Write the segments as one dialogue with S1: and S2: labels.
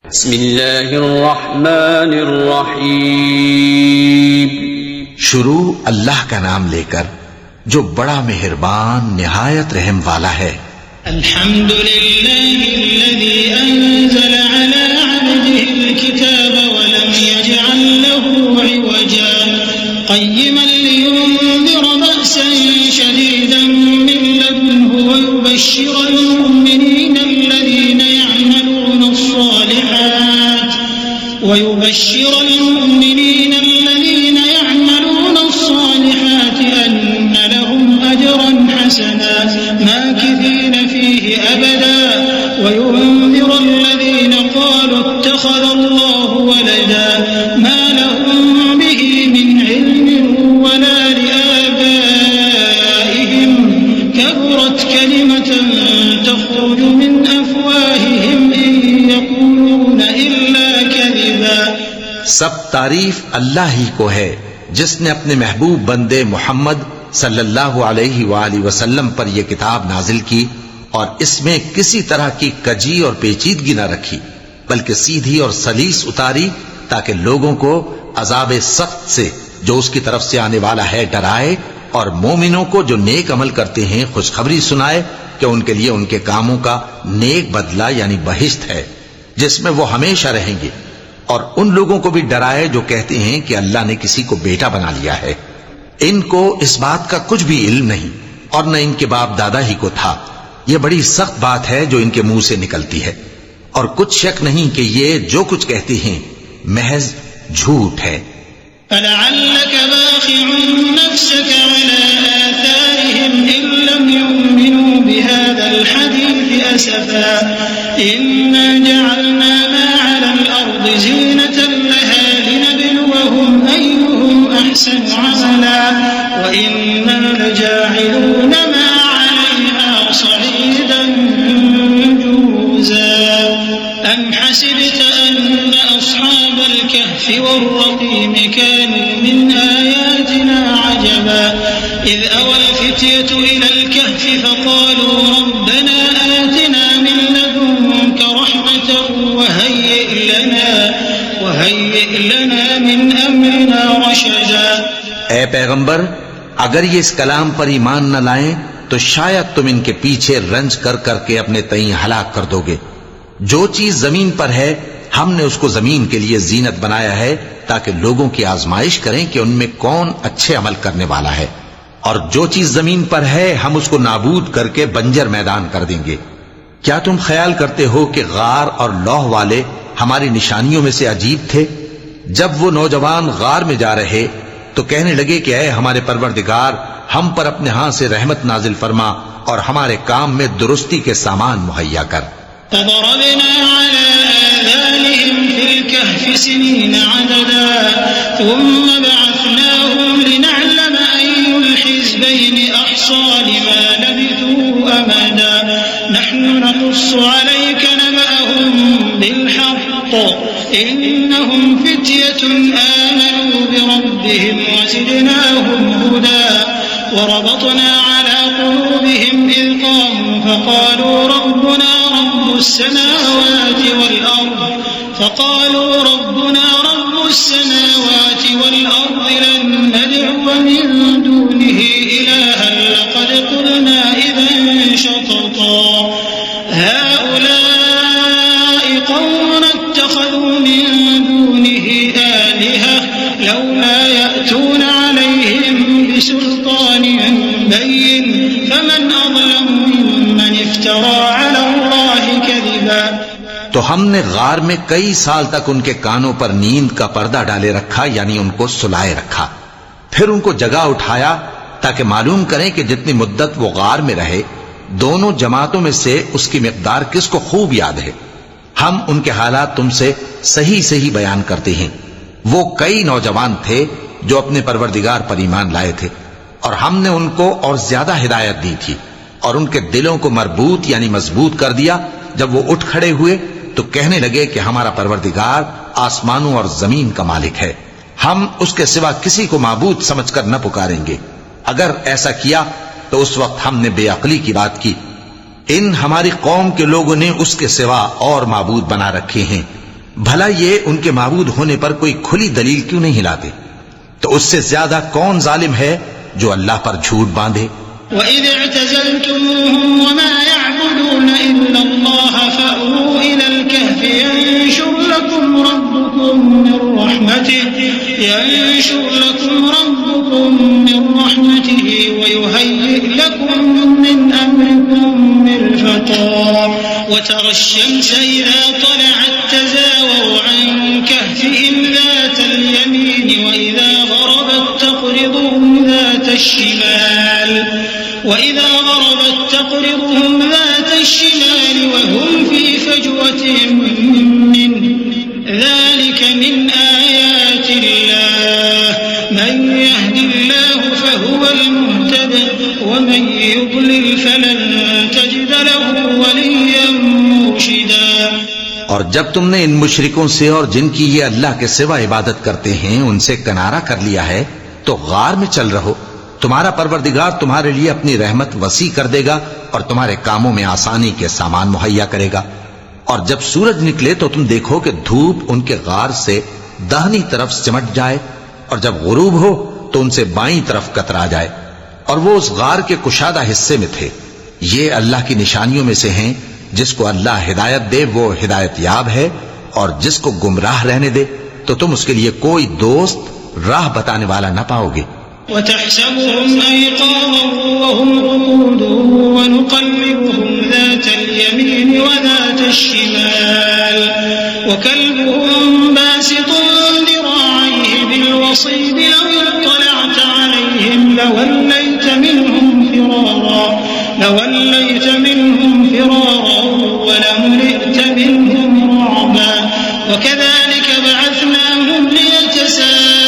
S1: बिस्मिल्लाहिर्रहमानिर्रहीम।
S2: शुरू अल्लाह का नाम लेकर जो बड़ा मेहरबान निहायत रहम वाला है।
S3: अल्हम्दुलिल्लाहिल्लज़ी अंज़ल अला अब्दिहिल किताब व लम यजअल लहू इवजा क़य्यिमन लियुनज़िर बअसन शदीदन मिन लदुन्हु व युबश्शिरल मुमिनीना अल्लज़ीना यअमलून अस्सालिहात अन्न लहुम अजरन हसना माकिथीन फीहि अबदा व युनज़िर अल्लज़ीना क़ालू इत्तख़ज़ अल्लाहु वलदा मा लहुम बिही मिन इल्मिन वला लिआबाइहिम कबुरत कलिमतन तख़रुजु मिन अफ़वाहिहिम इन यक़ूलून इल्ला कज़िबा।
S2: सब तारीफ अल्लाह ही को है जिसने अपने महबूब बंदे मोहम्मद सल्लल्लाहु अलैहि वसल्लम पर यह किताब नाजिल की और इसमें किसी तरह की कजी और पेचीदगी न रखी, बल्कि सीधी और सलीस उतारी ताकि लोगों को अजाब सख्त से जो उसकी तरफ से आने वाला है डराए और मोमिनों को जो नेक अमल करते हैं खुशखबरी सुनाए कि उनके लिए उनके कामों का नेक बदला यानी बहिश्त है जिसमें वो हमेशा रहेंगे, और उन लोगों को भी डराए जो कहते हैं कि अल्लाह ने किसी को बेटा बना लिया है। इनको इस बात का कुछ भी इल्म नहीं और न इनके बाप दादा ही को था। यह बड़ी सख्त बात है जो इनके मुंह से निकलती है और कुछ शक नहीं कि ये जो कुछ कहते हैं महज झूठ है।
S3: फलअल्लक बाखिउन नफ्सक अला आथारिहिम इन लम युमिनू बिहाज़ल हदीस असफा इन्ना जअलना मा अलल अर्दि ज़ीनतन लहा लिनब्लुवहुम अय्युहुम अहसनु अमला व इन्ना लजाइलून मा अलैहा सईदन जुरुज़ा अम हसिबत अन्न अस्हाबल कहफ़ि वर्रक़ीम कानू मिन आयातिना अजबा इज़ अवल फ़ित्यतु इलल कहफ़ि फ़क़ालू रब्बना आतिना मिन लदुनका रहमतन वहय्यिअ लना मिन अम्रिना रशदा।
S2: ए पैगंबर, अगर ये इस कलाम पर ईमान न लाएं तो शायद तुम इनके पीछे रंज कर करके अपने तई हलाक कर दोगे। जो चीज जमीन पर है हमने उसको जमीन के लिए जीनत बनाया है ताकि लोगों की आजमाइश करें कि उनमें कौन अच्छे अमल करने वाला है, और जो चीज जमीन पर है हम उसको नाबूद करके बंजर मैदान कर देंगे। क्या तुम ख्याल करते हो कि गार और लौह वाले हमारी निशानियों में से अजीब थे? जब वो नौजवान गार में जा रहे तो कहने लगे कि ऐ हमारे परवरदिगार, हम पर अपने हाथ से रहमत नाजिल फरमा और हमारे काम में दुरुस्ती के सामान मुहैया कर।
S3: فضربنا على آذانهم في الكهف سنين عددا ثم بعثناهم لنعلم أي الحزبين أحصى لما لبثوا أمدا نحن نقص عليك نبأهم بالحق إنهم فتية آمنوا بربهم وزدناهم هدى وربطنا على قلوبهم إذ قاموا فقالوا ربنا رب السماوات والأرض لن ندعو من دونه إلها لقد قلنا إذا شططا هؤلاء قوم اتخذوا من دونه آلهة لولا يأتون عليهم بسلطان بين فمن أظلم ممن افترى على الله كذبا।
S2: तो हमने गार में कई साल तक उनके कानों पर नींद का पर्दा डाले रखा यानी उनको सुलाए रखा, फिर उनको जगा उठाया ताकि मालूम करें कि जितनी मुद्दत वो गार में रहे दोनों जमातों में से उसकी मिकदार किसको खूब याद है। हम उनके हालात तुमसे सही सही बयान करते हैं। वो कई नौजवान थे जो अपने परवरदिगार पर ईमान लाए थे और हमने उनको और ज्यादा हिदायत दी थी और उनके दिलों को मरबूत यानी मजबूत कर दिया। जब वो उठ खड़े हुए तो कहने लगे कि हमारा परवरदिगार आसमानों और जमीन का मालिक है, हम उसके सिवा किसी को माबूद समझकर न पुकारेंगे। अगर ऐसा किया तो उस वक्त हमने बेअक्ली की बात की। इन हमारी कौम के लोगों ने उसके सिवा और माबूद बना रखे हैं भला ये उनके माबूद होने पर कोई खुली दलील क्यों नहीं लाते? तो उससे ज्यादा कौन जालिम है जो अल्लाह पर झूठ बांधे।
S3: وَإِذِ اعْتَزَلْتُمُوهُمْ وَمَا يَعْبُدُونَ إِلَّا اللَّهَ فَأْوُوا إِلَى الْكَهْفِ يَنشُرْ لَكُمْ رَبُّكُم مِّن رَّحْمَتِهِ وَيُهَيِّئْ لَكُم مِّنْ أَمْرِكُم مِّرْفَقًا وَتَرَى الشَّمْسَ إِذَا طَلَعَت تَّزَاوَرُ عَن كَهْفِهِمْ ذَاتَ الْيَمِينِ وَإِذَا غَرَبَت تَّقْرِضُهُمْ ذَاتَ الشِّمَالِ وَهُمْ فِي فَجْوَةٍ مِّنْهُ ذَلِكَ مِنْ آيَاتِ اللَّهِ مَن يَهْدِ اللَّهُ فَهُوَ الْمُهْتَدِ وَمَن يُضْلِلْ فَلَن تَجِدَ لَهُ وَلِيًّا مُّرْشِدًا।
S2: और जब तुमने इन मुशरिकों से और जिनकी ये अल्लाह के सिवा इबादत करते हैं उनसे किनारा कर लिया है तो गार में चल रहो। तुम्हारा परवरदिगार तुम्हारे लिए अपनी रहमत वसी कर देगा और तुम्हारे कामों में आसानी के सामान मुहैया करेगा। और जब सूरज निकले तो तुम देखो कि धूप उनके गार से दाहिनी तरफ सिमट जाए और जब गुरूब हो तो उनसे बाईं तरफ कतरा जाए और वो उस गार के कुशादा हिस्से में थे। ये अल्लाह की निशानियों में से हैं। जिसको अल्लाह हिदायत दे वो हिदायत याब है और जिसको गुमराह रहने दे तो तुम उसके लिए कोई दोस्त राह बताने वाला न पाओगे।
S3: وَتَحْسَبُهُمْ أَيْقَاظًا وَهُمْ رُقُودٌ وَنُقَلِّبُهُمْ ذَاتَ الْيَمِينِ وَذَاتَ الشِّمَالِ وَكَلْبُهُمْ بَاسِطٌ ذِرَاعَيْهِ بِالْوَصِيدِ لَوِ اطَّلَعْتَ عَلَيْهِمْ لَوَلَّيْتَ مِنْهُمْ فِرَارًا وَلَمُلِئْتَ مِنْهُمْ رُعْبًا وَكَذَلِكَ بَعَثْنَاهُمْ لِيَتَسَاءَلُوا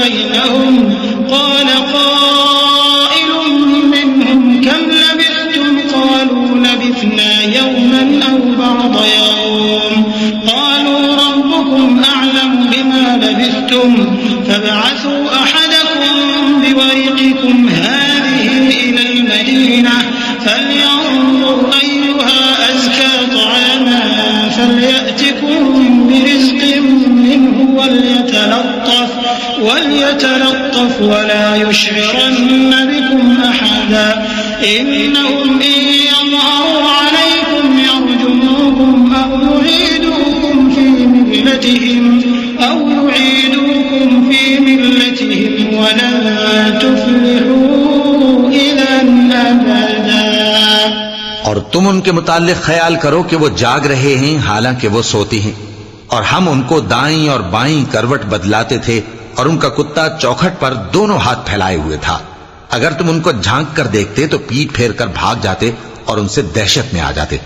S3: بَيْنَهُمْ قَالَ قَائِلٌ مِّنْهُمْ كَمْ لَبِثْتُمْ قَالُوا لَبِثْنَا يَوْمًا أَوْ بَعْضَ يَوْمٍ قَالُوا رَبُّكُمْ أَعْلَمُ بِمَا لَبِثْتُمْ فَابْعَثُوا أَحَدَكُمْ بِوَرِقِكُمْ هَٰذِهِ إِلَى الْمَدِينَةِ فَلْيَنظُرْ أَيُّهَا أَزْكَىٰ طَعَامًا فَلْيَأْتِكُم بِرِزْقٍ مِّنْهُ وَلْيَتَلَطَّفْ وَلَا يُشْعِرَنَّ بِكُمْ أَحَدًا إِنَّهُمْ إِن يَظْهَرُوا عَلَيْكُمْ يَرْجُمُوكُمْ أَوْ يُعِيدُوكُمْ فِي مِلَّتِهِمْ وَلَن تُفْلِحُوا إِذًا أَبَدًا।
S2: और तुम उनके मुताल्लिक ख्याल करो कि वो जाग रहे हैं हालांकि वो सोती हैं और हम उनको दाईं और बाईं करवट बदलाते थे और उनका कुत्ता चौखट पर दोनों हाथ फैलाए हुए था। अगर तुम उनको झांक कर देखते तो पीठ फेर कर भाग जाते और उनसे दहशत में आ जाते।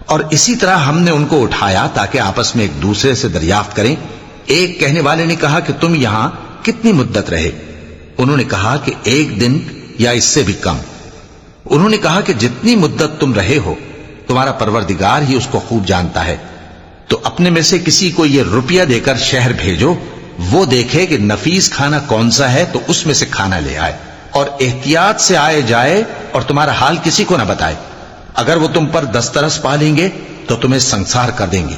S2: और इसी तरह हमने उनको उठाया ताकि आपस में एक दूसरे से दरियाफ्त करें। एक कहने वाले ने कहा कि तुम यहां कितनी मुद्दत रहे? उन्होंने कहा कि एक दिन या इससे भी कम। उन्होंने कहा कि जितनी मुद्दत तुम रहे हो तुम्हारा परवरदिगार ही उसको खूब जानता है। तो अपने में से किसी को यह रुपया देकर शहर भेजो, वो देखे कि नफीस खाना कौन सा है तो उसमें से खाना ले आए और एहतियात से आए जाए और तुम्हारा हाल किसी को न बताए। अगर वो तुम पर दस्तरस पा लेंगे तो तुम्हें संसार कर देंगे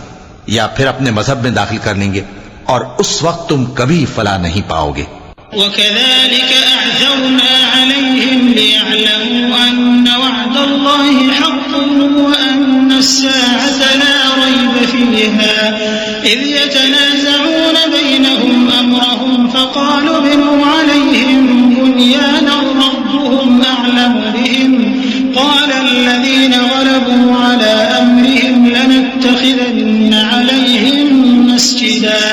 S2: या फिर अपने मजहब में दाखिल कर लेंगे और उस वक्त तुम कभी फला नहीं पाओगे।
S3: وَكَذَلِكَ أَعْثَرْنَا عَلَيْهِمْ لِيَعْلَمُوا أَنَّ وَعْدَ اللَّهِ حَقٌّ وَأَنَّ السَّاعَةَ لَا رَيْبَ فِيهَا إِذْ يَتَنَازَعُونَ بَيْنَهُمْ أَمْرَهُمْ فَقَالُوا ابْنُوا عَلَيْهِم بُنْيَانًا رَّبُّهُمْ أَعْلَمُ بِهِمْ قَالَ الَّذِينَ غَلَبُوا عَلَىٰ أَمْرِهِمْ لَنَتَّخِذَنَّ عَلَيْهِم مَّسْجِدًا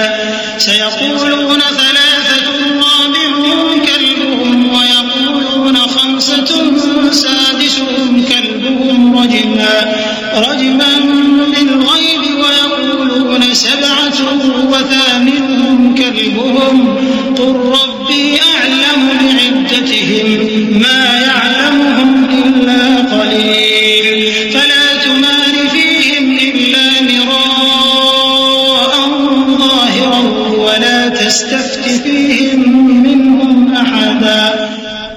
S3: سَيَقُولُونَ ثَلَاثَةٌ رَّابِعُهُمْ كَلْبُهُمْ وَيَقُولُونَ خَمْسَةٌ سَادِسُهُمْ كَلْبُهُمْ رَجْمًا بِالْغَيْبِ وَيَقُولُونَ سَبْعَةٌ وَثَامِنُهُمْ كَلْبُهُمْ قُل رَّبِّي أَعْلَمُ بِعِدَّتِهِم مَّا يَعْلَمُهُمْ إِلَّا قَلِيلٌ فَلَا تُمَارِ فِيهِمْ إِلَّا مِرَاءً ظَاهِرًا وَلَا تَسْتَفْتِ فِيهِم مِّنْهُمْ أَحَدًا।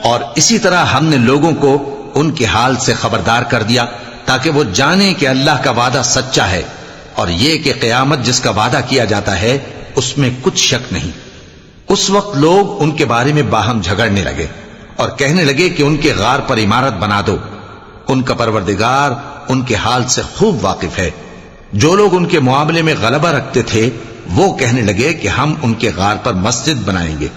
S2: और इसी तरह हमने लोगों को उनके हाल से खबरदार कर दिया ताकि वो जाने कि अल्लाह का वादा सच्चा है और ये कि क़यामत जिसका वादा किया जाता है उसमें कुछ शक नहीं। उस वक्त लोग उनके बारे में बाहम झगड़ने लगे और कहने लगे कि उनके गार पर इमारत बना दो। उनका परवरदिगार उनके हाल से खूब वाकिफ है। जो लोग उनके मुआमले में गलबा रखते थे वो कहने लगे कि हम उनके गार पर मस्जिद बनाएंगे।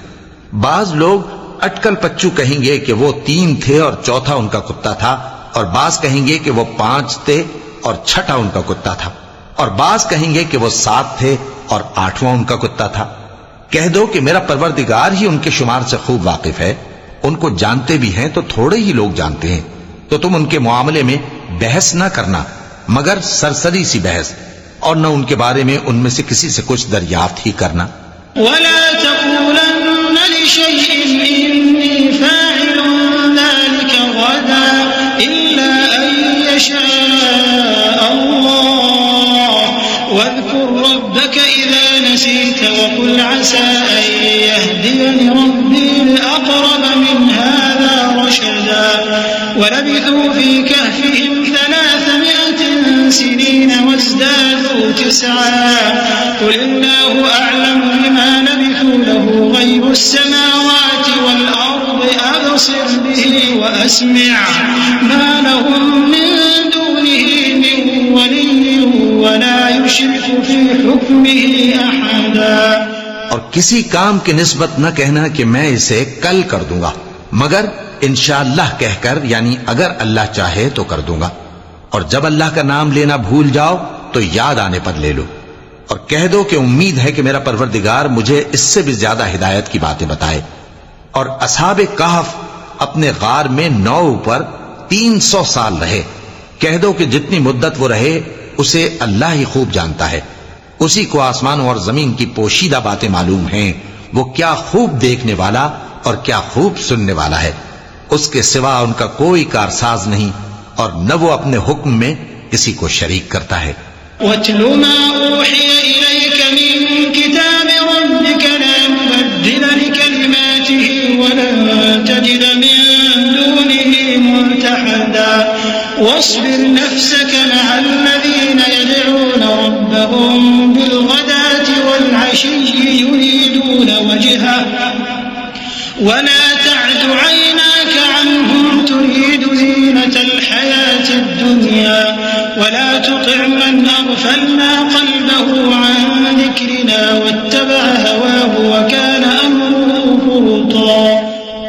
S2: बाज लोग अटकल पच्चू कहेंगे कि वो 3 थे और चौथा उनका कुत्ता था, और बाज कहेंगे कि वो 5 थे और छठा उनका कुत्ता था, और बाज कहेंगे कि वो 7 थे और 8वां उनका कुत्ता था। कह दो कि मेरा परवरदिगार ही उनके शुमार से खूब वाकिफ है। उनको जानते भी हैं तो थोड़े ही लोग जानते हैं। तो तुम उनके मुआमले में बहस ना करना मगर सरसरी सी बहस, और न उनके बारे में उनमें से किसी से कुछ दरियाफ्त ही करना।
S3: वला तक़ूलन्न लिशैइन इन्नी फ़ाइलुन ज़ालिका गदा इल्ला अन यशा अल्लाह वज़कुर रब्बक इज़ा नसीत वक़ुल असा अन यहदियनि रब्बी लिअक़रब मिन हाज़ा रशदा वलबिथू फ़ी कहफ़िहिम 300 सिनीन वज़दादू 9 क़ुल अल्लाहु अअलमु बिमा लबिथू लहु ग़ैबु स्समावाति वल अर्दि अबसिर बिही व अस्मिअ मा लहुम मिन दूनिही मिन वलिय्यिन व ला युशरिकु फ़ी हुक्मिही अहदा।
S2: और किसी काम की निस्बत न कहना कि मैं इसे कल कर दूंगा, मगर इंशाअल्लाह कहकर, यानी अगर अल्लाह चाहे तो कर दूंगा। और जब अल्लाह का नाम लेना भूल जाओ तो याद आने पर ले लो, और कह दो कि उम्मीद है कि मेरा परवरदिगार मुझे इससे भी ज्यादा हिदायत की बातें बताए। और असहाबे कहफ अपने गार में 9 ऊपर 300 साल रहे। कह दो कि जितनी मुद्दत वो रहे उसे अल्लाह ही खूब जानता है। उसी को आसमानों और जमीन की पोशीदा बातें मालूम हैं। वो क्या खूब देखने वाला और क्या खूब सुनने वाला है। उसके सिवा उनका कोई कारसाज नहीं, और न वो अपने हुक्म में किसी को शरीक करता है।
S3: वत्लु मा ऊहिय इलैक मिन किताब रब्बिक ला मुबद्दिल लिकलिमातिही वलन तजिद मिन दूनिही मुल्तहदा वस्बिर नफ्सक मअल लज़ीना यदऊन रब्बहुम बिलगदाति वल अशिय्यि युरीदून वजहह वला तअद ऐनाक अन्हुम तुरीदु ज़ीनतल हयातिद दुनिया वला तुतिअ मन अग़फलना क़ल्बहु अन ज़िक्रिना वत्तबअ हवाहु वकान अम्रुहु फ़ुरुता।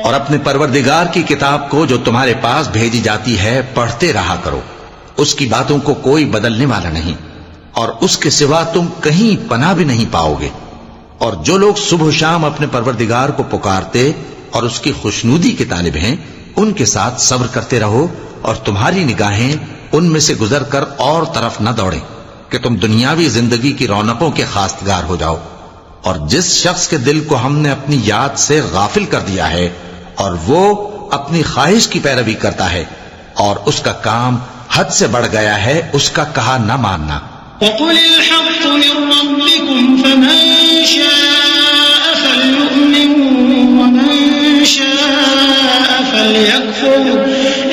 S2: और अपने परवरदिगार की किताब को जो तुम्हारे पास भेजी जाती है पढ़ते रहा करो। उसकी बातों को कोई बदलने वाला नहीं, और उसके सिवा तुम कहीं पनाह भी नहीं पाओगे। और जो लोग सुबह शाम अपने परवरदिगार को पुकारते और उसकी खुशनूदी के तालिब हैं, उनके साथ सब्र करते रहो, और तुम्हारी निगाहें उनमें से गुजर कर और तरफ न दौड़े कि तुम दुनियावी जिंदगी की रौनकों के खास्तगार हो जाओ। और जिस शख्स के दिल को हमने अपनी याद से गाफिल कर दिया है और वो अपनी ख्वाहिश की पैरवी करता है और उसका काम हद से बढ़ गया है, उसका कहा न मानना।
S3: वक़ुलिल हक़्क़ु मिन रब्बिकुम फमन शाअ फलयु'मिन वमन शाअ फलयकफुर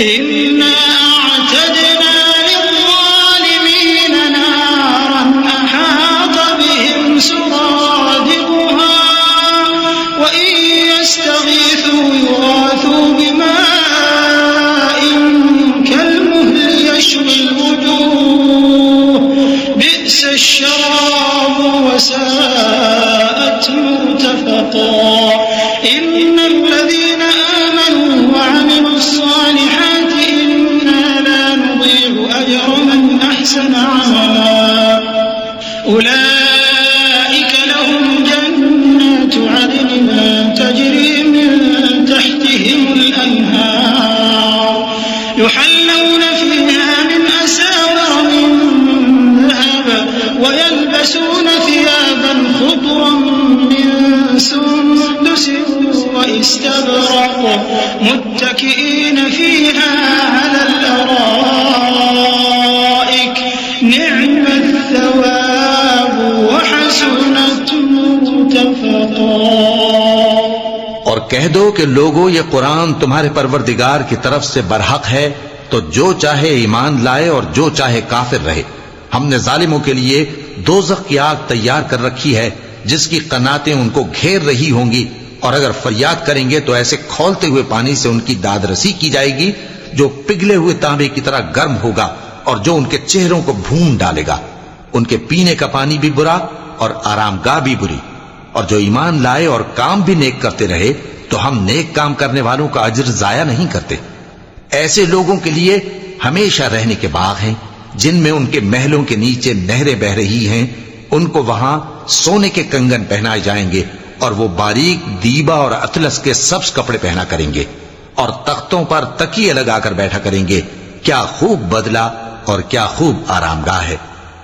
S3: इन्ना अअतदना लिज़्ज़ालिमीना नारन अहात बिहिम सुरादिक़ुहा व इन यस्तगीथू युगाथू बिमाइन कलमुहलि यशविल वुजूह बि'स الشراب وساءت مرتفقا إن الذين آمنوا وعملوا الصالحات إنا لا نضيع أجر من أحسن عملا أولئك لهم جنات عدن تجري من تحتهم الأنهار يحلون فيها من أساور من ذهب ويلبسون ثيابا خضرا من سندس واستبرق متكئين فيها على الأرائك نعم الثواب وحسنت مرتفقا।
S2: और कह दो कि लोगों, ये कुरान तुम्हारे परवरदिगार की तरफ से बरहक है, तो जो चाहे ईमान लाए और जो चाहे काफिर रहे। हमने जालिमों के लिए दोज़ख की आग तैयार कर रखी है जिसकी कनातें उनको घेर रही होंगी, और अगर फरियाद करेंगे तो ऐसे खौलते हुए पानी से उनकी दादरसी की जाएगी जो पिघले हुए तांबे की तरह गर्म होगा और जो उनके चेहरों को भून डालेगा। उनके पीने का पानी भी बुरा और आरामगाह भी बुरी। और जो ईमान लाए और काम भी नेक करते रहे तो हम नेक काम करने वालों का अज्र जाया नहीं करते। ऐसे लोगों के लिए हमेशा रहने के बाग हैं जिनमें उनके महलों के नीचे नहरें बह रही हैं। उनको वहां सोने के कंगन पहनाए जाएंगे और वो बारीक दीबा और अतलस के सब्ज कपड़े पहना करेंगे और तख्तों पर तकिए लगाकर बैठा करेंगे। क्या खूब बदला और क्या खूब आरामगाह है।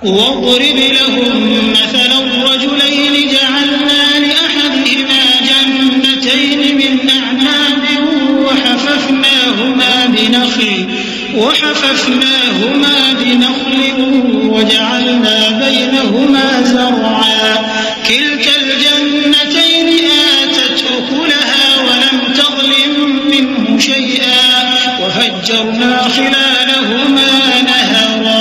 S3: वज़रिब लहुम मसलन रजुलैनि जअलना लिअहदिहिमा जन्नतैन मिन अअनाबिन वहफफनाहुमा बिनख्ल वजअलना बैनहुमा ज़रअा किल्तल जन्नतैन आतत उकुलहा वलम तज़लिम मिन्हु शैअा वफज्जरना खिलालहुमा नहरा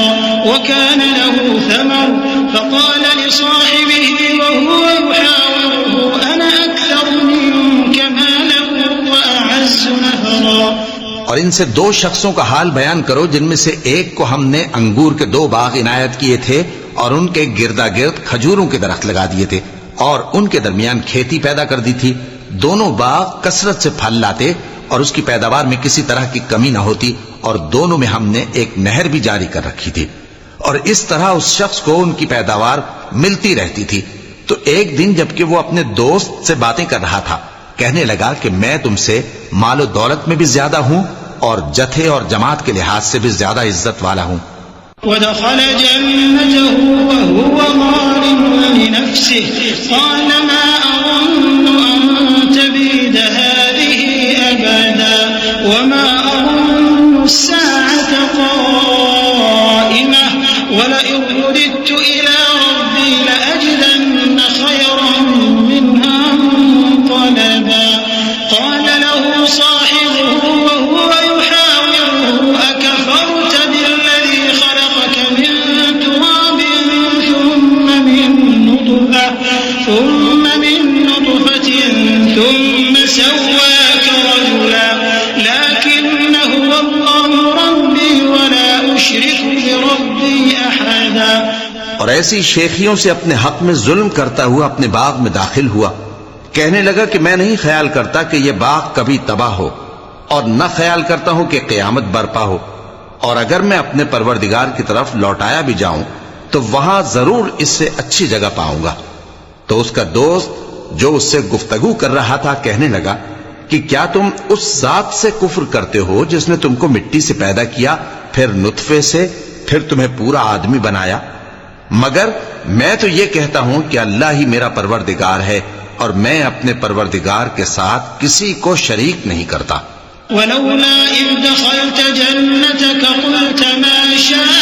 S3: वकान लहु थमर फक़ाल लिसाहिबिही वहुव युहाविरुहु अना अक्थर मिन्का मालन वअअज़्ज़ु नफरा।
S2: और इनसे दो शख्सों का हाल बयान करो जिनमें से एक को हमने अंगूर के 2 बाग इनायत किए थे और उनके गिरदा गिर्द खजूरों के दरख्त लगा दिए थे और उनके दरमियान खेती पैदा कर दी थी। दोनों बाग कसरत से फल लाते और उसकी पैदावार में किसी तरह की कमी न होती और दोनों में हमने एक नहर भी जारी कर रखी थी। और इस तरह उस शख्स को उनकी पैदावार मिलती रहती थी। तो एक दिन जबकि वो अपने दोस्त से बातें कर रहा था, कहने लगा कि मैं तुमसे मालो दौलत में भी ज्यादा हूं और जथे और जमात के लिहाज से भी ज्यादा इज्जत वाला हूं।
S3: वदखल जन्नतहु वहुव ज़ालिमुन लिनफ्सिहि क़ाल मा अज़ुन्नु अन तबीद हाज़िही अबदा वमा अज़ुन्नु अस्साअता क़ाइमह वलइन रुदिदतु इला रब्बी लअजिदन्न खैरन मिन्हा मुन्क़लबा क़ाल लहु साहिबुहु वहुव युहाविरुहु अकफरत बिल्लज़ी खलक़क मिन तुराबिन थुम्म मिन नुतफ़तिन थुम्म सव्वाक रजुला लकिन्न हुवा अल्लाहु रब्बी वला उश्रिकु बिरब्बी अहदा।
S2: और ऐसी शेखियों से अपने हक में जुल्म करता हुआ अपने बाग में दाखिल हुआ। कहने लगा कि मैं नहीं ख्याल करता कि यह बाग कभी तबाह हो और न ख्याल करता हूं कि क़यामत बरपा हो, और अगर मैं अपने परवरदिगार की तरफ लौटाया भी जाऊं तो वहां जरूर इससे अच्छी जगह पाऊंगा। तो उसका दोस्त जो उससे गुफ्तगू कर रहा था कहने लगा कि क्या तुम उस जात से कुफ्र करते हो जिसने तुमको मिट्टी से पैदा किया, फिर नुतफे से, फिर तुम्हें पूरा आदमी बनाया। मगर मैं तो ये कहता हूं कि अल्लाह ही मेरा परवरदिगार है और मैं अपने परवरदिगार के साथ किसी को शरीक नहीं करता।
S3: वलौला इज़ दख़लत जन्नतक क़ुल्त मा शाअ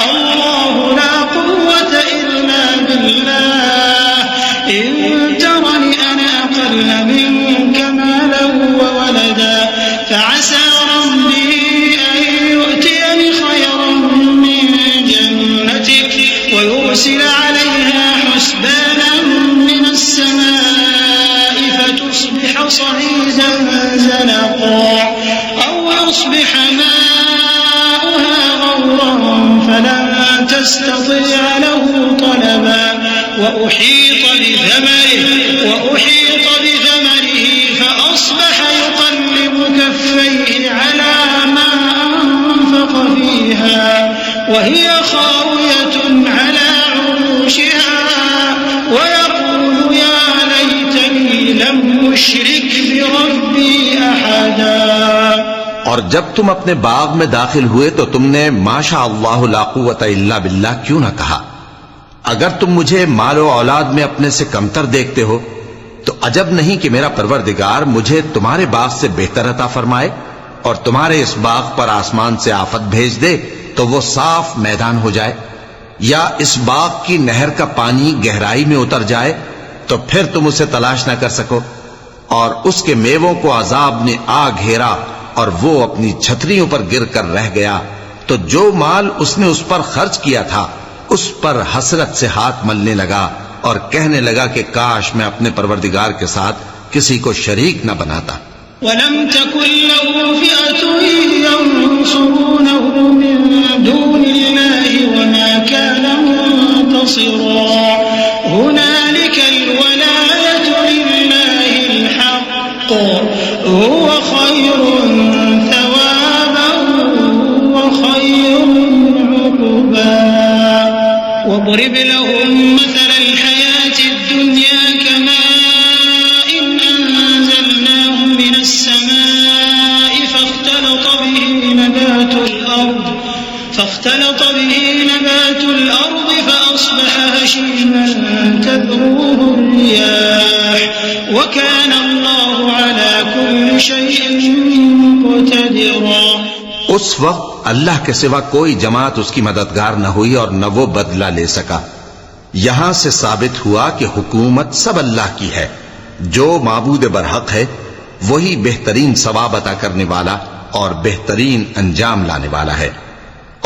S3: अल्लाहु ला क़ुव्वत इल्ला बिल्लाह इन तरनी अना अक़ल्ल मिन्का मालन व वलदा फ़असा रब्बी अन यु'तियनि खैरन मिन जन्नतिक व युरसिल अलैहा हुस्बाnan मिन السماء فتصبح صعيدا زلقا أو يصبح ماؤها غورا فلن تستطيع له طلبا وأحيط بثمره فأصبح يقلب كفيه على ما أنفق فيها وهي خاوية على عروشها ويقول يا ليتني لم أشرك بربي أحدا।
S2: और जब तुम अपने बाग में दाखिल हुए तो तुमने माशा अल्लाह ला कुव्वत इल्ला बिल्लाह क्यों ना कहा। अगर तुम मुझे मालो औलाद में अपने से कमतर देखते हो तो अजब नहीं कि मेरा परवरदिगार मुझे तुम्हारे बाग से बेहतर अता फरमाए और तुम्हारे इस बाग पर आसमान से आफत भेज दे तो वो साफ मैदान हो जाए, या इस बाग की नहर का पानी गहराई में उतर जाए तो फिर तुम उसे तलाश ना कर सको, और उसके मेवों को अजाब ने आ घेरा और वो अपनी छतरियों पर गिर कर रह गया तो जो माल उसने उस पर खर्च किया था उस पर हसरत से हाथ मलने लगा और कहने लगा कि काश मैं अपने परवरदिगार के साथ किसी को शरीक न बनाता।
S3: वलम तकुन लहु फिअतुन यंसुरूनहु मिन दूनिल्लाहि वमा कान मुंतसिरा हुनालिकल वलायतु लिल्लाहिल हक़्क़ हुवा खैरुन थवाबन व खैरुन उक़बा। वضرب लहुम मथलल हयातिद दुनिया कमाइन अंज़लनाहु मिनस समाई فاختلط به نبات الأرض فأصبح هشيما تذروه الرياح وكان الله على كل شيء مقتدرا।
S2: उस वक्त अल्लाह के सिवा कोई जमात उसकी मददगार न हुई और न वो बदला ले सका। यहां से साबित हुआ कि हुकूमत सब अल्लाह की है। जो माबूद बरहक है वही बेहतरीन सवाब अता करने वाला और बेहतरीन अंजाम लाने वाला है।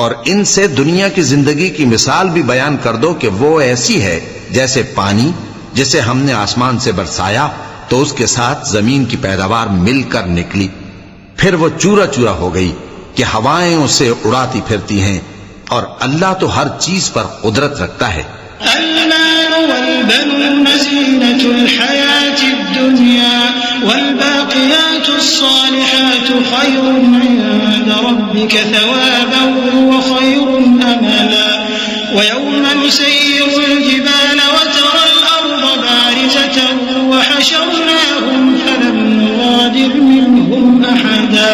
S2: और इनसे दुनिया की जिंदगी की मिसाल भी बयान कर दो कि वो ऐसी है जैसे पानी जिसे हमने आसमान से बरसाया तो उसके साथ जमीन की पैदावार मिलकर निकली, फिर वो चूरा चूरा हो गई कि हवाएं उसे उड़ाती फिरती हैं। और अल्लाह तो हर चीज पर कुदरत रखता है।
S3: المال والبنون زينة الحياة الدنيا والباقيات الصالحات خير عند ربك ثوابا وخير أملا ويوم نسير الجبال وترى الأرض بارزة وحشرناهم فلم نغادر منهم أحدا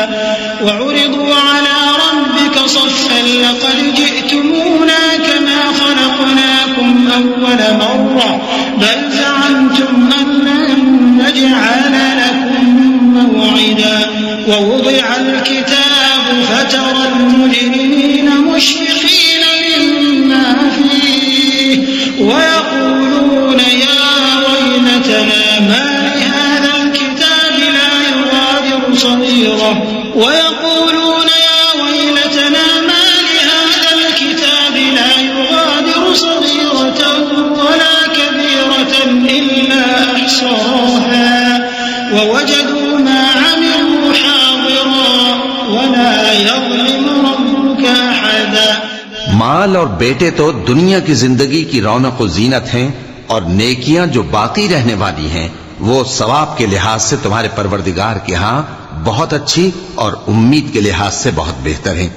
S3: وعرضوا على ربك صفا لقد جئتمونا كما خلقناكم أول مرة بل زعمتم أن لن نجعل لكم موعدا ووضع الكتاب فترى المجرمين مشفقين مما فيه ويقولون يا ويلتنا ما لهذا الكتاب لا يغادر صغيرة ويقولون يا ويلتنا ما لهذا الكتاب لا يغادر صغيرة ولا كبيرة إلا أحصاها ووجدوا ما عملوا حاضرا ولا يظلم ربك أحدا।
S2: माल और बेटे तो दुनिया की जिंदगी की रौनक और जीनत हैं और नेकियां जो बाकी रहने वाली हैं वो सवाब के लिहाज से तुम्हारे परवरदिगार के यहाँ बहुत अच्छी और उम्मीद के लिहाज से बहुत बेहतर हैं।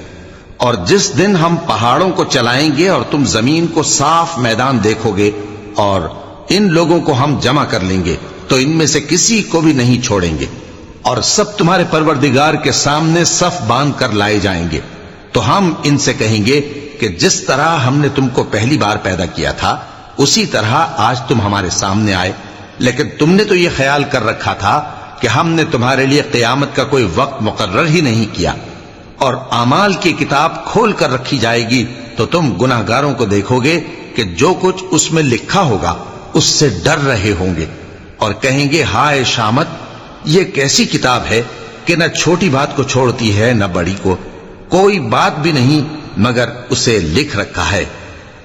S2: और जिस दिन हम पहाड़ों को चलाएंगे और तुम जमीन को साफ मैदान देखोगे और इन लोगों को हम जमा कर लेंगे तो इनमें से किसी को भी नहीं छोड़ेंगे और सब तुम्हारे परवरदिगार के सामने सफ बांध कर लाए जाएंगे। तो हम इनसे कहेंगे कि जिस तरह हमने तुमको पहली बार पैदा किया था उसी तरह आज तुम हमारे सामने आए, लेकिन तुमने तो यह ख्याल कर रखा था कि हमने तुम्हारे लिए क़यामत का कोई वक्त मुकर्रर ही नहीं किया। और आमाल की किताब खोल कर रखी जाएगी तो तुम गुनाहगारों को देखोगे कि जो कुछ उसमें लिखा होगा उससे डर रहे होंगे और कहेंगे हाय शामत, ये कैसी किताब है कि न छोटी बात को छोड़ती है न बड़ी को, कोई बात भी नहीं मगर उसे लिख रखा है।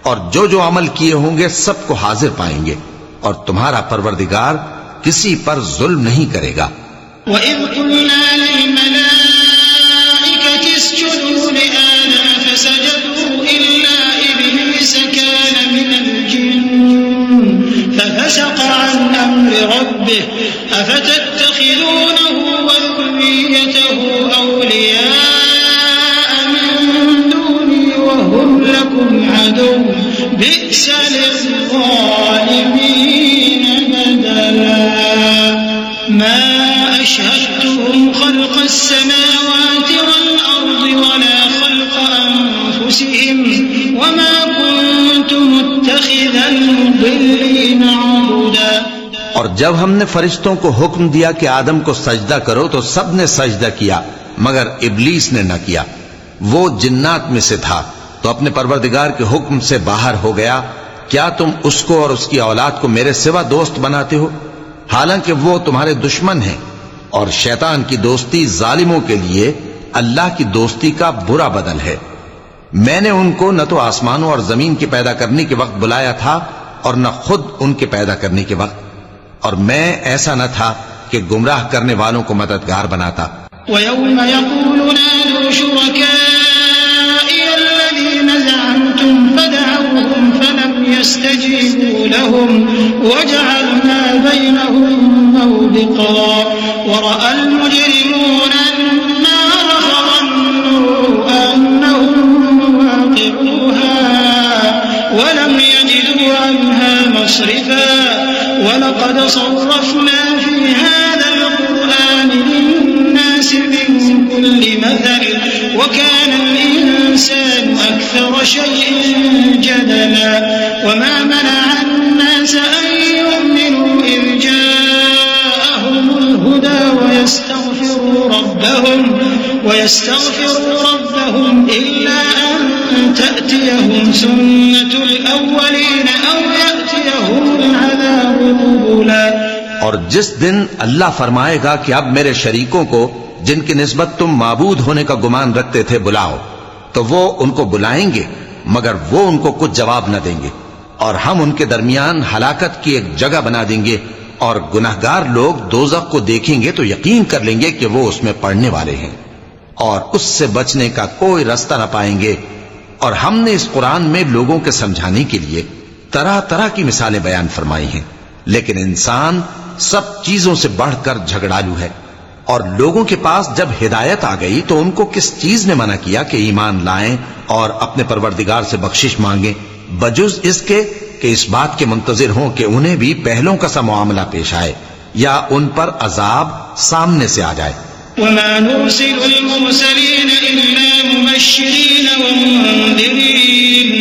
S2: और जो जो अमल किए होंगे सबको हाजिर पाएंगे और तुम्हारा परवरदिगार किसी पर जुल्म नहीं करेगा।
S3: वइज़ क़ुल्ना लिल-मलाइकति इसजुदू लिआदम फसजदू इल्ला इब्लीस कान मिनल जिन्न फफसक़ अन अम्रि रब्बिह अफतत्तख़िज़ूनहु व ذُرِّयَّتَهُ أَوْلِيَاءَ मिन दूनी वहुम लकुम अदुव्व बि'स लिज़्ज़ालिमीन बदला ما أشهدتهم خلق السماوات والأرض ولا خلق أنفسهم وما كنت متخذ المضلين عضدا।
S2: और जब हमने फरिश्तों को हुक्म दिया कि आदम को सजदा करो तो सब ने सजदा किया मगर इब्लीस ने न किया। वो जिन्नात में से था तो अपने परवरदिगार के हुक्म से बाहर हो गया। क्या तुम उसको और उसकी औलाद को मेरे सिवा दोस्त बनाते हो, हालांकि वो तुम्हारे दुश्मन हैं। और शैतान की दोस्ती जालिमों के लिए अल्लाह की दोस्ती का बुरा बदल है। मैंने उनको न तो आसमानों और जमीन के पैदा करने के वक्त बुलाया था और न खुद उनके पैदा करने के वक्त, और मैं ऐसा न था कि गुमराह करने वालों को मददगार बनाता।
S3: वयौम यक़ूलु नादू शुरकाई अल्लज़ीना ज़अमतुम फदअूहुम फलम यस्तजीबू लहुम वजअलना बैनहुम मौबिक़ा वरअल मुजरिमूना अन्नार फظन्नू अन्नहुम वाक़िऊहा वलम यजिदू अन्हा मस्रिफा वलक़द सर्रफ़ना फ़ी हाज़ल क़ुरआनि लिन्नास मिन कुल्लि मथल वकानल इंसानु अक्सर शैइन जदला वमा मनअ अन्नास अन यु'मिनू इज़ जाअहुमुल हुदा वयस्तग़फिरू रब्बहुम इल्ला अन तअतियहुम सुन्नतुल अव्वलीन औ यअतियहुमुल अज़ाबु क़ुबुला।
S2: और जिस दिन अल्लाह फरमाएगा कि अब मेरे शरीकों को जिनकी निस्बत तुम माबूद होने का गुमान रखते थे बुलाओ, तो वो उनको बुलाएंगे मगर वो उनको कुछ जवाब न देंगे, और हम उनके दरमियान हलाकत की एक जगह बना देंगे, और गुनाहगार लोग दोज़ख को देखेंगे तो यकीन कर लेंगे कि वो उसमें पड़ने वाले हैं और उससे बचने का कोई रास्ता न पाएंगे। और हमने इस कुरान में लोगों के समझाने के लिए तरह तरह की मिसालें बयान फरमाई हैं, लेकिन इंसान सब चीजों से बढ़कर झगड़ालू है। और लोगों के पास जब हिदायत आ गई तो उनको किस चीज ने मना किया कि ईमान लाएं और अपने परवरदिगार से बख्शिश मांगें, बजुज इसके कि इस बात के मुंतजिर हों कि उन्हें भी पहलों का सा मामला पेश आए या उन पर अजाब सामने से आ जाए।
S3: वमा नुरसिलुल मुरसलीन इल्ला मुबश्शिरीन व मुंदिरीन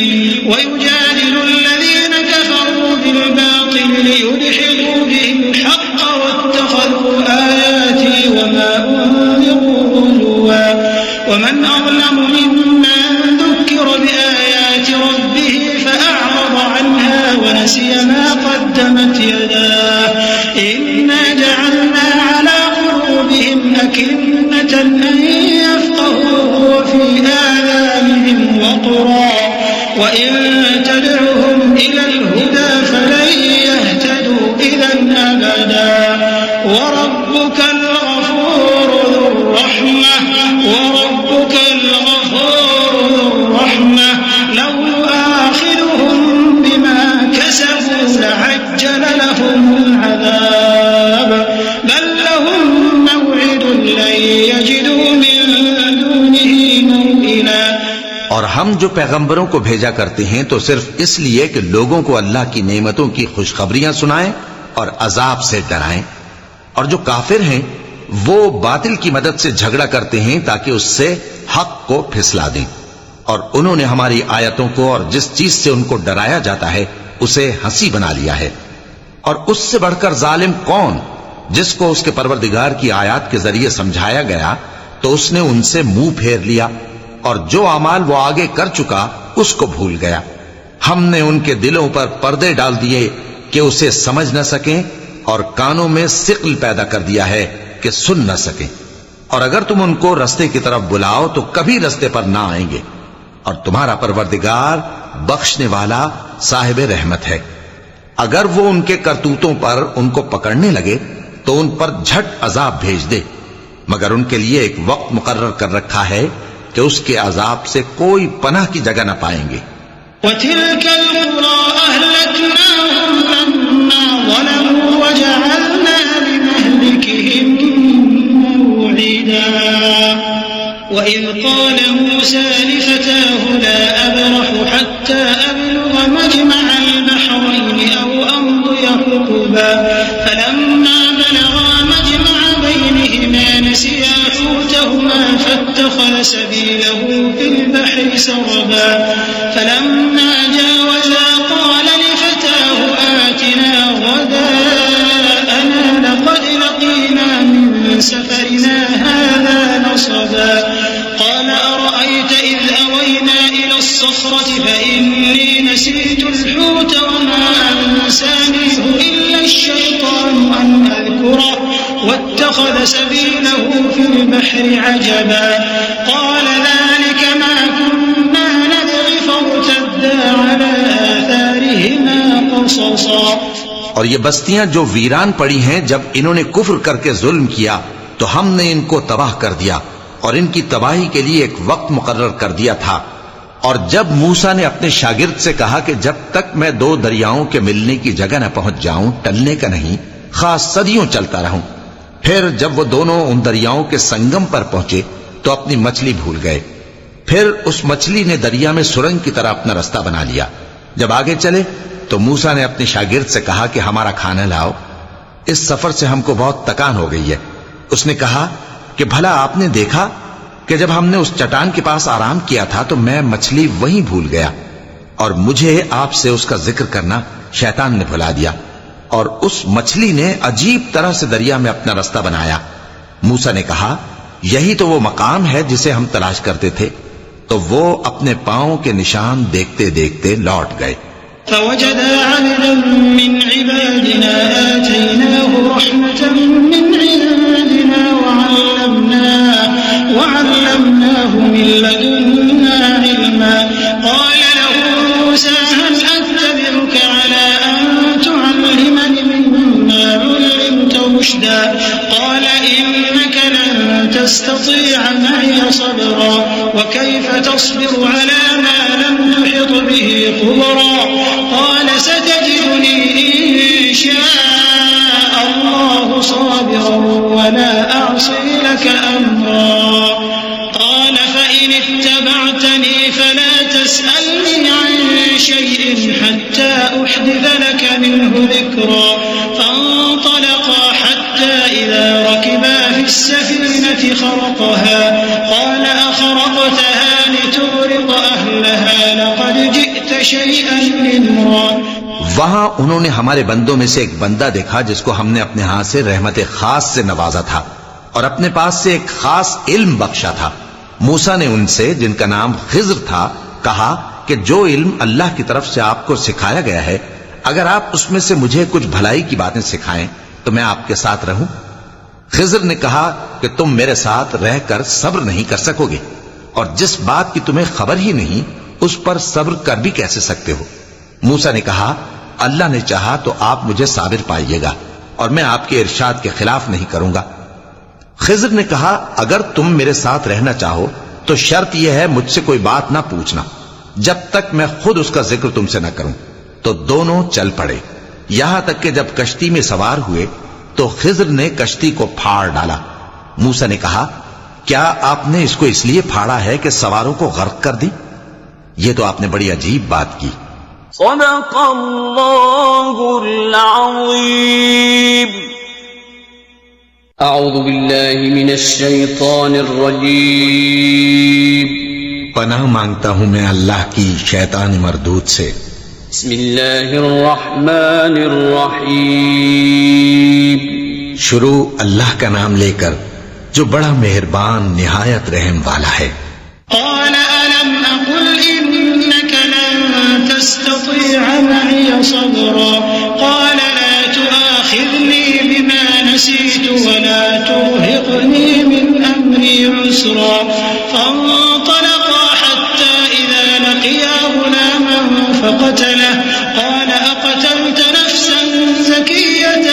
S3: व युजादिलुल्लज़ीना कफरू बिल बातिल लियुदहिकू बिहिल हक़्क़ वत्तख़ज़ू आयाती वमा उन्ज़िरू हुज़ुवा वमन अज़लमु मिम्मन ज़ुक्किरा बिआयाति रब्बिहि फ़अअरज़ अन्हा वनसिया मा क़द्दमत यदाहु इन्ना जअलना अला क़ुलूबिहिम अकिन्नतन अन यफ़क़हूहु वफ़ी आज़ानिहिम वक़रा वइन तद'ुहुम इलल हुदा फ़लन यहतदू इज़न अबदा वरब्बुकल गफ़ूरु ज़ुर्रहमह लौ युआख़िज़ुहुम बिमा कसबू लअज्जल लहुमुल अज़ाब बल लहुम मौዒदुन लन यजिदू मिन दूनिही मौइला।
S2: और हम जो पैगंबरों को भेजा करते हैं तो सिर्फ इसलिए कि लोगों को अल्लाह की नेमतों की खुशखबरियां सुनाएं और अजाब से डराएं। और जो काफिर हैं वो बातिल की मदद से झगड़ा करते हैं ताकि उससे हक को फिसला दें। और उन्होंने हमारी आयतों को और जिस चीज से उनको डराया जाता है उसे हंसी बना लिया है। और उससे बढ़कर जालिम कौन, जिसको उसके परवरदिगार की आयत के जरिए समझाया गया तो उसने उनसे मुंह फेर लिया, और जो अमाल वो आगे कर चुका उसको भूल गया। हमने उनके दिलों पर पर्दे डाल दिए कि उसे समझ न सकें, और कानों में सिक्ल पैदा कर दिया है कि सुन न सकें। और अगर तुम उनको रस्ते की तरफ बुलाओ तो कभी रस्ते पर ना आएंगे। और तुम्हारा परवरदिगार बख्शने वाला साहिब रहमत है। अगर वो उनके करतूतों पर उनको पकड़ने लगे तो उन पर झट अजाब भेज दे, मगर उनके लिए एक वक्त मुकर्रर कर रखा है कि उसके अजाब से कोई पनाह की जगह न पाएंगे।
S3: वतिलकल कुरा अहलकनाहुम लम्मा ज़लमू वजअलना लिमहलिकिहिम मौዒदा वइज़ क़ाल मूसा लिफ़ताहु ला अब्रहु हत्ता अब्लुग़ मजमअल बहरैनि औ अमضिय हुक़बा फलम्मा बलगा मजमअ बैनहिमा नसिया हूतहुमा फاتخذ سبيله في البحر سربا فلما جاوزا قال لفتاه آتنا غداءنا لقد لقينا من سفرنا هذا نصبا قال أرأيت إذ أوينا إلى الصخرة فإني نسيت الحوت وما أنسانيه إلا الشيطان أن أذكره واتخذ سبيله في البحر عجبا قال ذلك ما كنا خلصا
S2: और ये बस्तियां जो वीरान पड़ी हैं, जब इन्होंने कुफ्र करके जुल्म किया तो हमने इनको तबाह कर दिया और इनकी तबाही के लिए एक वक्त मुकर्रर कर दिया था। और जब मूसा ने अपने शागिर्द से कहा कि जब तक मैं 2 दरियाओं के मिलने की जगह न पहुंच जाऊं, टलने का नहीं, खास सदियों चलता रहूं। फिर जब वो दोनों उन दरियाओं के संगम पर पहुंचे तो अपनी मछली भूल गए। फिर उस मछली ने दरिया में सुरंग की तरह अपना रास्ता बना लिया। जब आगे चले तो मूसा ने अपने शागिर्द से कहा कि हमारा खाना लाओ, इस सफर से हमको बहुत थकान हो गई है। उसने कहा कि भला आपने देखा कि जब हमने उस चट्टान के पास आराम किया था तो मैं मछली वहीं भूल गया और मुझे आपसे उसका जिक्र करना शैतान ने भुला दिया, और उस मछली ने अजीब तरह से दरिया में अपना रास्ता बनाया। मूसा ने कहा यही तो वो मकाम है जिसे हम तलाश करते थे। तो वो अपने पांव के निशान देखते देखते लौट गए।
S3: فوجدا عبدا من عبادنا آتيناه رحمة من عندنا وعلمناه من لدنا علما قال له موسى هل أتبعك على أن تعلمني مما علمت رشدا قال إنك لن تستطيع معي صبرا وكيف تصبر على ما لم تحط به خبرا قال ستجدني إن شاء الله صابرا ولا أعصي لك أمرا قال فإن اتبعتني فلا تسألني عن شيء حتى أحدث لك منه ذكرا فانطلقا حتى إذا ركبا في السفينة خرقها قال أخرقتها لتغرق أهلها لقد جئت شيئا إمرا।
S2: वहां उन्होंने हमारे बंदों में से एक बंदा देखा जिसको हमने अपने हाथ से रहमत खास से नवाजा था और अपने पास से एक खास इल्म बख्शा था। मूसा ने उनसे, जिनका नाम खिज्र था, कहा कि जो इल्म अल्लाह की तरफ से आपको सिखाया गया है, अगर आप उसमें से मुझे कुछ भलाई की बातें सिखाएं तो मैं आपके साथ रहूं। खिज्र ने कहा कि तुम मेरे साथ रहकर सब्र नहीं कर सकोगे और जिस बात की तुम्हें खबर ही नहीं उस पर सब्र कर भी कैसे सकते हो। मूसा ने कहा अल्लाह ने चाहा तो आप मुझे साबिर पाइएगा और मैं आपके इरशाद के खिलाफ नहीं करूंगा। खिज्र ने कहा अगर तुम मेरे साथ रहना चाहो तो शर्त यह है मुझसे कोई बात ना पूछना जब तक मैं खुद उसका जिक्र तुमसे न करूं। तो दोनों चल पड़े। यहां तक कि जब कश्ती में सवार हुए तो खिज्र ने कश्ती को फाड़ डाला। मूसा ने कहा क्या आपने इसको इसलिए फाड़ा है कि सवारों को गर्क कर दी? ये तो आपने बड़ी अजीब बात की।
S1: सदक़ल्लाहुल अज़ीम। अऊज़ु बिल्लाहि मिनश शैतानिर रजीम।
S2: पनाह मांगता हूं मैं अल्लाह की शैतान मरदूद से।
S1: बिस्मिल्लाहिर रहमानिर रहीम।
S2: शुरू अल्लाह का नाम लेकर जो बड़ा मेहरबान निहायत रहम वाला है।
S3: قال ألم أقل إنك لن تستطيع معي صبرا قال لا تؤاخذني بما نسيت ولا ترهقني من أمري عسرا فانطلقا حتى إذا لقيا غلاما فقتله قال أقتلت نفسا زكية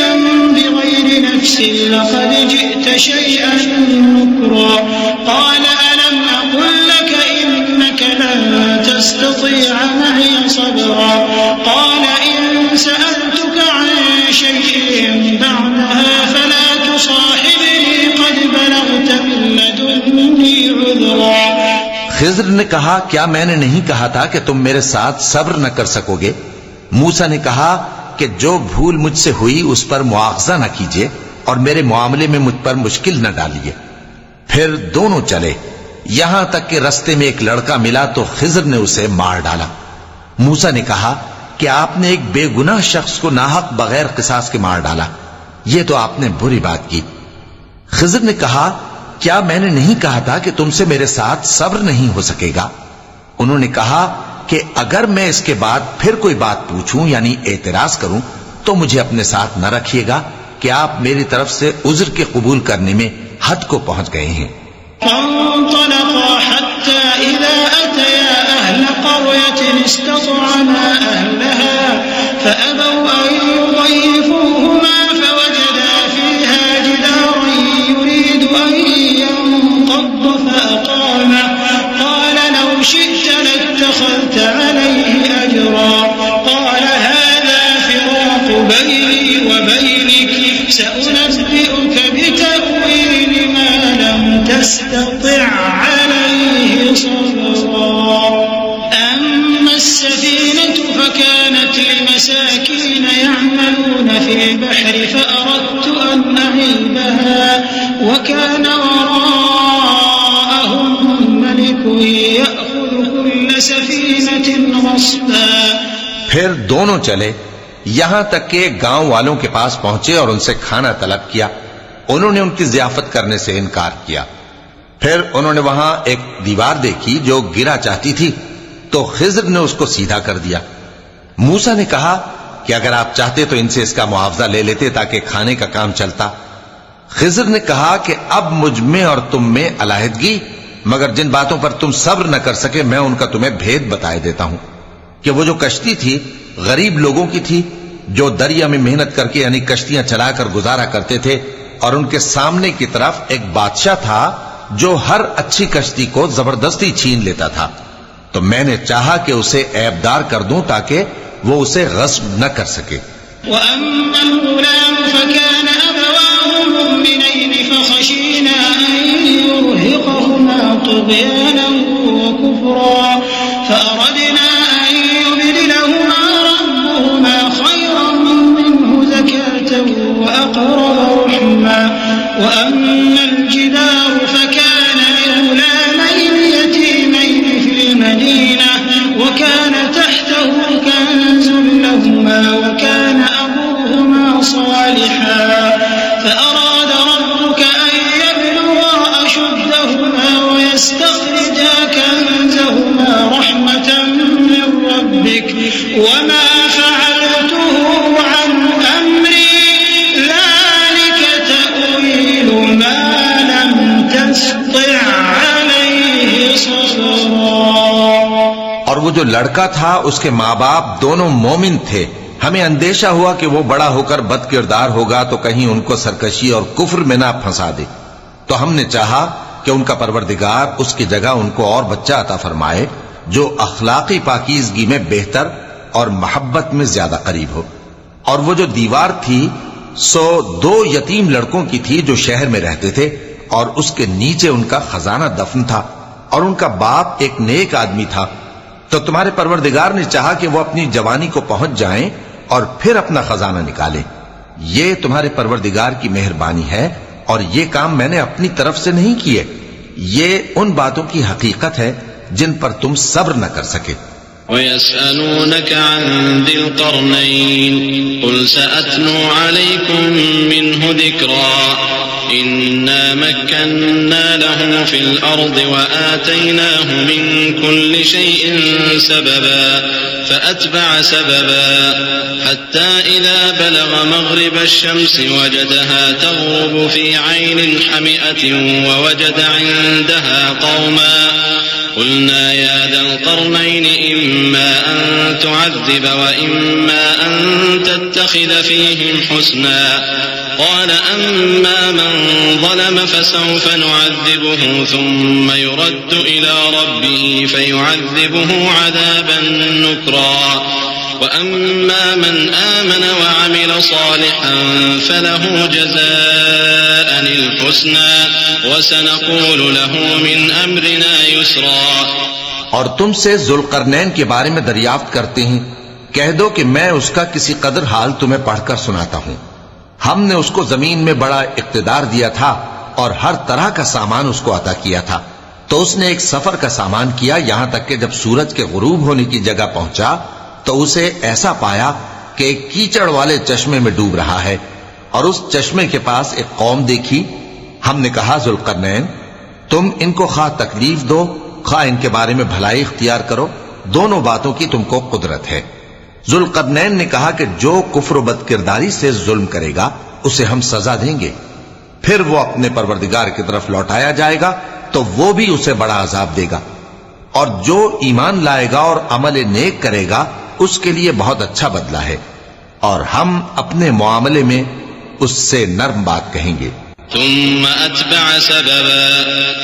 S3: بغير نفس لقد جئت شيئا نكرا قال ألم أقل لك إنك لن تستطيع معي صبرا قال إن سألتك عن شيء بعدها فلا تصاحبني قد بلغت من لدني عذرا।
S2: खिज्र ने कहा क्या मैंने नहीं कहा था कि तुम मेरे साथ सब्र न कर सकोगे? मूसा ने कहा कि जो भूल मुझसे हुई उस पर मुआवजा न कीजिए और मेरे मामले में मुझ पर मुश्किल न डालिए। फिर दोनों चले, यहां तक कि रास्ते में एक लड़का मिला तो खिज्र ने उसे मार डाला। मूसा ने कहा कि आपने एक बेगुनाह शख्स को नाहक बगैर किसास के मार डाला, यह तो आपने बुरी बात की। खिज्र ने कहा क्या मैंने नहीं कहा था कि तुमसे मेरे साथ सब्र नहीं हो सकेगा? उन्होंने कहा कि अगर मैं इसके बाद फिर कोई बात पूछूं यानी एतराज करूं तो मुझे अपने साथ न रखिएगा कि आप मेरी तरफ से उज्र के कबूल करने में हद को पहुंच गए हैं।
S3: فانطلقا حتى إذا أتيا أهل قرية استطعما أهلها فأبوا تستطع عليه صبرا أما السفينة فكانت لمساكين يعملون في البحر فأردت أن أعيبها وكان وراءهم ملك يأخذ كل سفينة غصبا।
S2: फिर दोनों चले, यहां तक कि गांव वालों के पास पहुंचे और उनसे खाना तलब किया। उन्होंने उनकी जियाफत करने से इनकार किया। फिर उन्होंने वहां एक दीवार देखी जो गिरा चाहती थी, तो खिज्र ने उसको सीधा कर दिया। मूसा ने कहा कि अगर आप चाहते तो इनसे इसका मुआवजा ले लेते ताकि खाने का काम चलता। खिज्र ने कहा कि अब मुझ में और तुम में अलहदगी, मगर जिन बातों पर तुम सब्र न कर सके मैं उनका तुम्हें भेद बताए देता हूं कि वो जो कश्ती थी गरीब लोगों की थी जो दरिया में मेहनत करके यानी कश्तियां चलाकर गुजारा करते थे, और उनके सामने की तरफ एक बादशाह था जो हर अच्छी कश्ती को जबरदस्ती छीन लेता था। तो मैंने चाहा कि उसे ऐबदार कर दूं ताकि वो उसे गस्ब न कर सके।
S3: وأما الجدار فكان لغلامين يتيمين في المدينة وكان تحته كنز لهما وكان أبوهما صالحا فأراد ربك أن يبلغا أشدهما ويستخرجا كنزهما رحمة من ربك وما فعلته عن أمري
S2: और वो जो लड़का था उसके माँ बाप दोनों मोमिन थे। हमें अंदेशा हुआ कि वो बड़ा होकर बदकिरदार होगा तो कहीं उनको सरकशी और कुफ्र में ना फंसा दे। तो हमने चाहा कि उनका परवरदिगार उसकी जगह उनको और बच्चा अता फरमाए जो अखलाकी पाकीज़गी में बेहतर और मोहब्बत में ज्यादा करीब हो। और वो जो दीवार थी सो 2 यतीम लड़कों की थी जो शहर में रहते थे, और उसके नीचे उनका खजाना दफन था, और उनका बाप एक नेक आदमी था। तो तुम्हारे परवरदिगार ने चाहा कि वो अपनी जवानी को पहुंच जाएं और फिर अपना खजाना निकालें। ये तुम्हारे परवरदिगार की मेहरबानी है, और ये काम मैंने अपनी तरफ से नहीं किए। ये उन बातों की हकीकत है जिन पर तुम सब्र न कर सके।
S4: وَيَسْأَلُونَكَ عَنْ ذِي الْقَرْنَيْنِ قُلْ سَأَتْلُو عَلَيْكُمْ مِنْهُ ذِكْرًا إِنَّا مَكَّنَّا لَهُ فِي الْأَرْضِ وَآتَيْنَاهُ مِنْ كُلِّ شَيْءٍ سَبَبًا فَأَتْبَعَ سَبَبًا حَتَّى إِذَا بَلَغَ مَغْرِبَ الشَّمْسِ وَجَدَهَا تَغْرُبُ فِي عَيْنٍ حَمِئَةٍ وَوَجَدَ عِنْدَهَا قَوْمًا قلنا يا ذا القرنين إما أن تعذب وإما أن تتخذ فيهم حسنا قال أما من ظلم فسوف نعذبه ثم يرد إلى ربه فيعذبه عذابا نكرا وأما من آمن وعمل صالحا فله جزاء الحسنى وسنقول له من أمرنا يسرا।
S2: और तुमसे जुल्करनैन के बारे में दरियाफ्त करते हैं, कह दो कि मैं उसका किसी कदर हाल तुम्हें पढ़कर सुनाता हूं। हमने उसको जमीन में बड़ा इक्तिदार दिया था और हर तरह का सामान उसको अता किया था। तो उसने एक सफर का सामान किया, यहां तक कि जब सूरज के गुरूब होने की जगह पहुंचा तो उसे ऐसा पाया कि एक कीचड़ वाले चश्मे में डूब रहा है, और उस चश्मे के पास एक कौम देखी। हमने कहा जुल्करनैन तुम इनको खा तकलीफ दो खा इनके बारे में भलाई इख्तियार करो, दोनों बातों की तुमको कुदरत है। जुल्करनैन ने कहा कि जो कुफ्र बदकिरदारी से जुल्म करेगा उसे हम सजा देंगे, फिर वो अपने परवरदिगार की तरफ लौटाया जाएगा तो वो भी उसे बड़ा अजाब देगा, और जो ईमान लाएगा और अमल नेक करेगा उसके लिए बहुत अच्छा बदला है, और हम अपने मुआमले में उससे नर्म बात कहेंगे।
S4: ثم أتبع سببا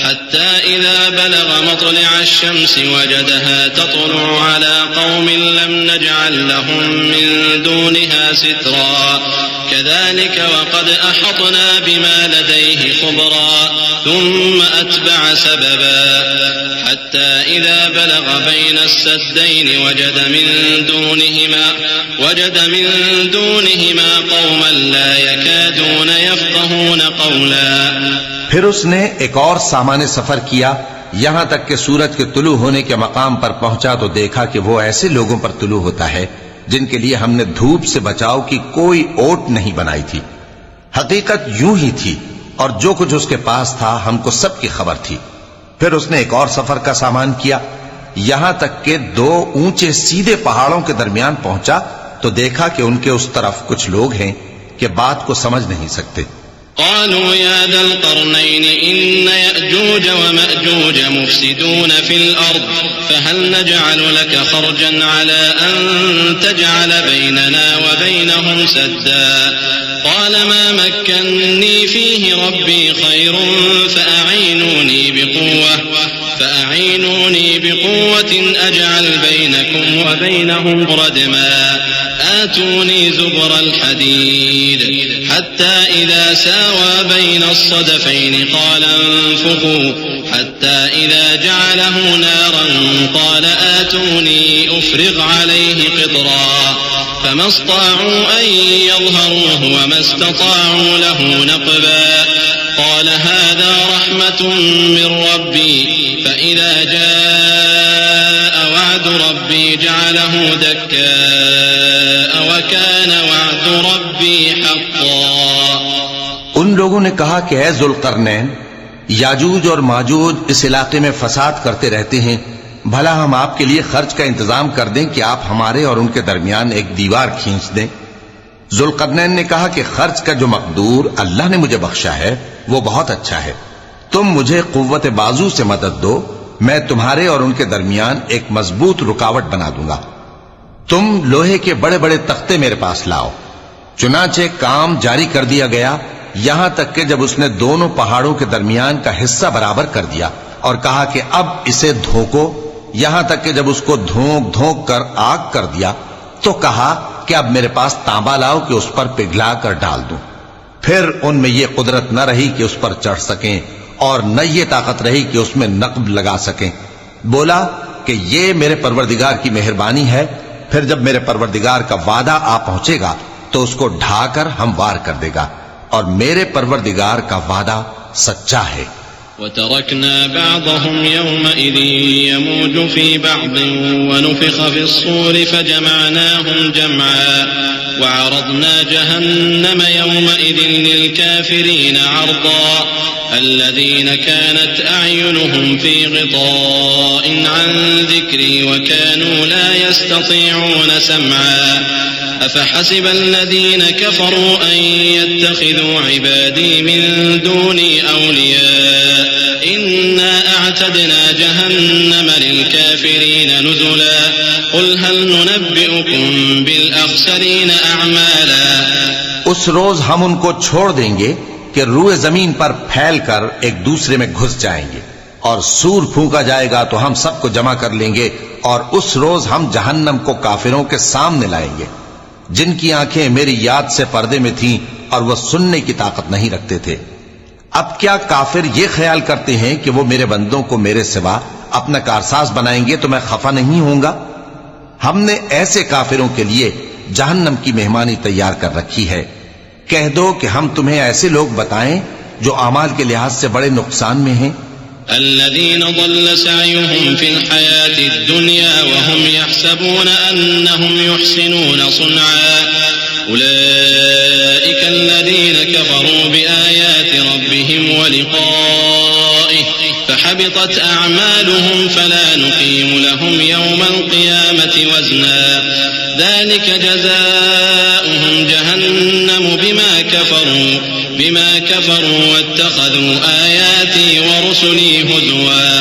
S4: حتى إذا بلغ مطلع الشمس وجدها تطلع على قوم لم نجعل لهم من دونها سترا كذلك وقد أحطنا بما لديه خبرا ثم أتبع سببا حتى إذا بلغ بين السدين وجد من دونهما قوما لا يكادون يفقهون قولا.
S2: फिर उसने एक और सामान्य सफर किया, यहां तक कि सूरज के तुलू होने के मकाम पर पहुंचा तो देखा कि वो ऐसे लोगों पर तुलू होता है जिनके लिए हमने धूप से बचाव की कोई ओट नहीं बनाई थी. हकीकत यूं ही थी और जो कुछ उसके पास था हमको सबकी खबर थी. फिर उसने एक और सफर का सामान किया, यहां तक कि 2 ऊंचे सीधे पहाड़ों के दरमियान पहुंचा तो देखा कि उनके उस तरफ कुछ लोग हैं कि बात को समझ नहीं सकते.
S4: قالوا يا ذا القرنين إن يأجوج ومأجوج مفسدون في الأرض فهل نجعل لك خرجا على أن تجعل بيننا وبينهم سدا قال ما مكني فيه ربي خير فأعينوني بقوة أجعل بينكم وبينهم ردما آتوني زبر الحديد حتى إذا ساوى بين الصدفين قال انفخوا حتى إذا جعله نارا قال آتوني أفرغ عليه قطرا فما استطاعوا أن يظهروه وما استطاعوا له نقبا قال هذا رحمة من ربي فإذا جاء وعد ربي جعله دكاء وكان وعد ربي حقا.
S2: उन लोगों ने कहा कि ऐ जुल्करनैन, याजूज और माजूज इस इलाके में फसाद करते रहते हैं, भला हम आपके लिए खर्च का इंतजाम कर दें कि आप हमारे और उनके दरमियान एक दीवार खींच दें. जुल्करनैन ने कहा कि खर्च का जो मकदूर अल्लाह ने मुझे बख्शा है वो बहुत अच्छा है. तुम मुझे कुव्वत बाजू से मदद दो, मैं तुम्हारे और उनके दरमियान एक मजबूत रुकावट बना दूंगा. तुम लोहे के बड़े बड़े तख्ते मेरे पास लाओ. चुनाचे काम जारी कर दिया गया, यहां तक कि जब उसने दोनों पहाड़ों के दरमियान का हिस्सा बराबर कर दिया और कहा कि अब इसे धोको, यहां तक कि जब उसको धोंक धोंक कर आग कर दिया तो कहा कि अब मेरे पास तांबा लाओ कि उस पर पिघला कर डाल दूं. फिर उनमें यह कुदरत न रही कि उस पर चढ़ सकें और न ये ताकत रही कि उसमें नक्ब लगा सकें. बोला कि ये मेरे परवरदिगार की मेहरबानी है, फिर जब मेरे परवरदिगार का वादा आ पहुंचेगा तो उसको ढाकर हम वार कर देगा और मेरे परवरदिगार का वादा सच्चा है.
S4: وتركنا بعضهم يومئذ يموج في بعض ونفخ في الصور فجمعناهم جمعا وعرضنا جهنم يومئذ للكافرين عرضا الذين كانت أعينهم في غطاء عن ذكري وكانوا لا يستطيعون سمعا أفحسب الذين كفروا أن يتخذوا عبادي من دوني أولياء إنا أعتدنا جهنم للكافرين نزلا قل هل ننبئكم بالأخسرين أعمالا.
S2: उस रोज हम उनको छोड़ देंगे कि रूए जमीन पर फैलकर एक दूसरे में घुस जाएंगे और सूर फूंका जाएगा तो हम सबको जमा कर लेंगे और उस रोज हम जहन्नम को काफिरों के सामने लाएंगे जिनकी आंखें मेरी याद से पर्दे में थीं और वह सुनने की ताकत नहीं रखते थे. अब क्या काफिर ये ख्याल करते हैं कि वो मेरे बंदों को मेरे सिवा अपना कारसाज बनाएंगे तो मैं खफा नहीं होऊंगा? हमने ऐसे काफिरों के लिए जहन्नम की मेहमानी तैयार कर रखी है. कह दो कि हम तुम्हें ऐसे लोग बताएं जो अमाल के लिहाज से बड़े नुकसान में हैं.
S4: الذين ضل سعيهم في الحياة الدنيا وهم يحسبون أنهم يحسنون صنعا أولئك الذين كفروا بآيات ربهم ولقائه فحبطت أعمالهم فلا نقيم لهم يوم القيامة وزنا ذلك جزاؤهم جهنم بما كفروا واتخذوا آياتي ورسلي هزوا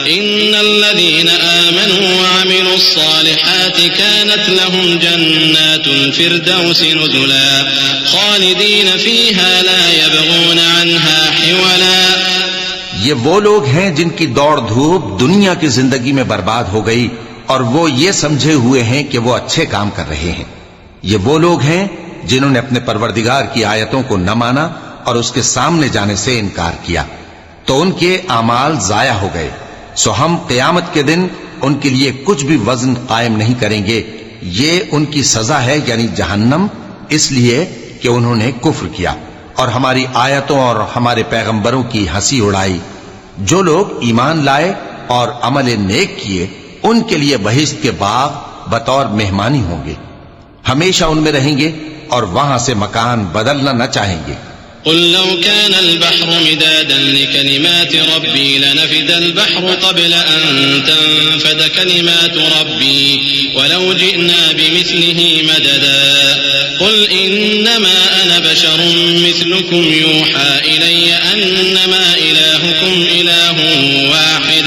S4: إن الذين آمنوا وعملوا الصالحات كانت لهم جنات الفردوس نزلا خالدين فيها لا يبغون عنها حولا.
S2: ये वो लोग हैं जिनकी दौड़ धूप दुनिया की जिंदगी में बर्बाद हो गई और वो ये समझे हुए हैं कि वो अच्छे काम कर रहे हैं. ये वो लोग हैं जिन्होंने अपने परवरदिगार की आयतों को न माना और उसके सामने जाने से इनकार किया, तो उनके आमाल जाया हो गए। सो हम क़यामत के दिन उनके लिए कुछ भी वजन कायम नहीं करेंगे। ये उनकी सजा है, यानी जहन्नम, इसलिए कि उन्होंने कुफ्र किया और हमारी आयतों और हमारे पैगंबरों की हंसी उड़ाई। जो लोग ईमान लाए और अमल नेक किए, उनके लिए बहिश्त के बाग बतौर मेहमानी होंगे, हमेशा उनमें रहेंगे और वहां से मकान बदलना न चाहेंगे।
S4: قل لو كان البحر مدادا لكلمات ربي لنفد البحر قبل أن تنفد كلمات ربي ولو جئنا بمثله مددا قل إنما أنا بشر مثلكم يوحى إلي أنما إلهكم إله واحد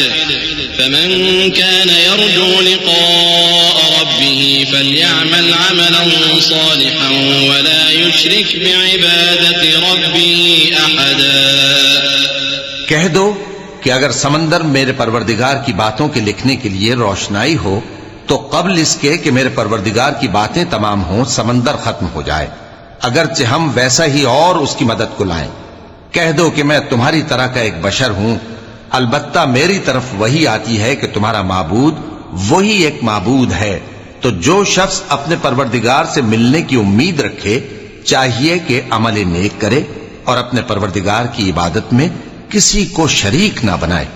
S4: فمن كان يرجو لقاء ربه فليعمل عملا صالحا ولا يشرك بعبادة ربه أحدا।
S2: कह दो कि अगर समंदर मेरे परवरदिगार की बातों के लिखने के लिए रोशनाई हो तो कब्ल इसके कि मेरे परवरदिगार की बातें तमाम हों, समंदर खत्म हो जाए, अगरचे हम वैसा ही और उसकी मदद को लाएं। कह दो कि मैं तुम्हारी तरह का एक बशर हूं, अलबत्ता मेरी तरफ वही आती है कि तुम्हारा माबूद वही एक माबूद है। तो जो शख्स अपने परवरदिगार से मिलने की उम्मीद रखे, चाहिए कि अमल नेक करे और अपने परवरदिगार की इबादत में किसी को शरीक ना बनाए।